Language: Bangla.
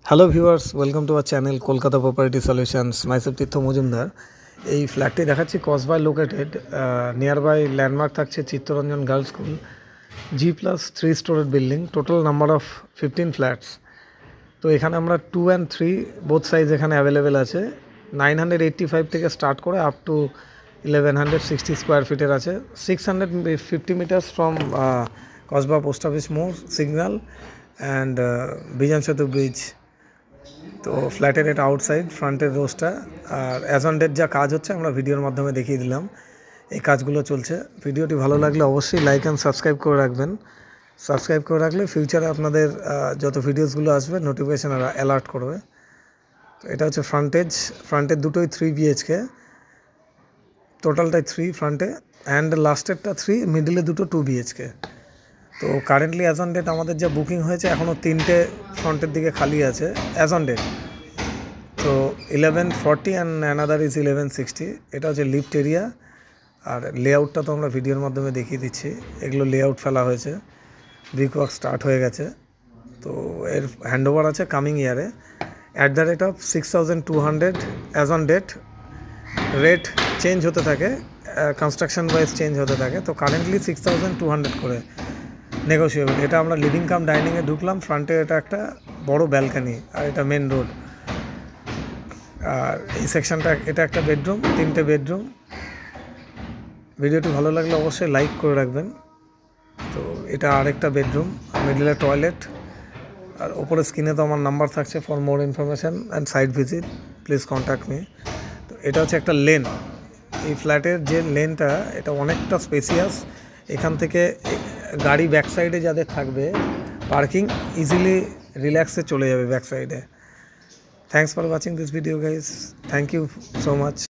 Hello viewers, welcome to our channel Kolkata property solutions. Myself Tirtha Majumdar. এই ফ্ল্যাটটি দেখাচ্ছি কসবাই লোকেটেড, নিয়ার বাই ল্যান্ডমার্ক থাকছে Chittaranjan girls school, G+3 storied building, total number of 15 flats. তো এখানে আমরা 2 and 3 বোথ সাইজ এখানে অ্যাভেলেবেল আছে। 985 থেকে স্টার্ট করে আপ টু 1160 স্কোয়ার ফিটের আছে। 650 meters from Kasba post office মোড় signal and Bijon Setu bridge. তো ফ্ল্যাটের এটা আউটসাইড, ফ্রন্টের রোজটা। আর অ্যাজ অন ডেট যা কাজ হচ্ছে আমরা ভিডিওর মাধ্যমে দেখিয়ে দিলাম। এই কাজগুলো চলছে। ভিডিওটি ভালো লাগলে অবশ্যই লাইক অ্যান্ড সাবস্ক্রাইব করে রাখবেন। সাবস্ক্রাইব করে রাখলে ফিউচারে আপনাদের যত ভিডিওসগুলো আসবে নোটিফিকেশান অ্যালার্ট করবে। তো এটা হচ্ছে ফ্রন্টের দুটোই 3 BHK, টোটালটাই 3 ফ্রন্টে, অ্যান্ড লাস্টেরটা 3, মিডিলে দুটো 2 BHK। তো কারেন্টলি অ্যাজ অন ডেট আমাদের যা বুকিং হয়েছে এখনও 3টে ফ্রন্টের দিকে খালি আছে অ্যাজ অন ডেট। তো 1140 অ্যান্ড অ্যানাদার ইজ 1160। এটা হচ্ছে লিফট এরিয়া। আর লেআউটটা তো আমরা ভিডিওর মাধ্যমে দেখিয়ে দিচ্ছি। এগুলো লেআউট ফেলা হয়েছে, ব্রিক ওয়ার্ক স্টার্ট হয়ে গেছে। তো এর হ্যান্ডওভার আছে কামিং ইয়ারে। @ 6200 as on date. Rate change হতে থাকে, কনস্ট্রাকশন ওয়াইজ চেঞ্জ হতে থাকে। তো কারেন্টলি 6200 করে নেগোসিয়েবল। এটা আমরা লিভিং কাম ডাইনিংয়ে ঢুকলাম। ফ্রন্টে এটা একটা বড় ব্যালকানি, আর এটা মেন রোড। আর এই সেকশনটা, এটা একটা বেডরুম, 3টে বেডরুম। ভিডিওটি ভালো লাগলে অবশ্যই লাইক করে রাখবেন। তো এটা আরেকটা বেডরুম, মিডলে টয়লেট। আর ওপরে স্ক্রিনে তো আমার নাম্বার থাকছে, for more information and site visit please contact me. তো এটা হচ্ছে একটা লেন। এই ফ্ল্যাটের যে লেনটা, এটা অনেকটা স্পেসিয়াস। এখান থেকে গাড়ি ব্যাক সাইডে যাদের থাকবে, পার্কিং ইজিলি রিল্যাক্সে চলে যাবে ব্যাক সাইডে। Thanks for watching this video guys. Thank you so much.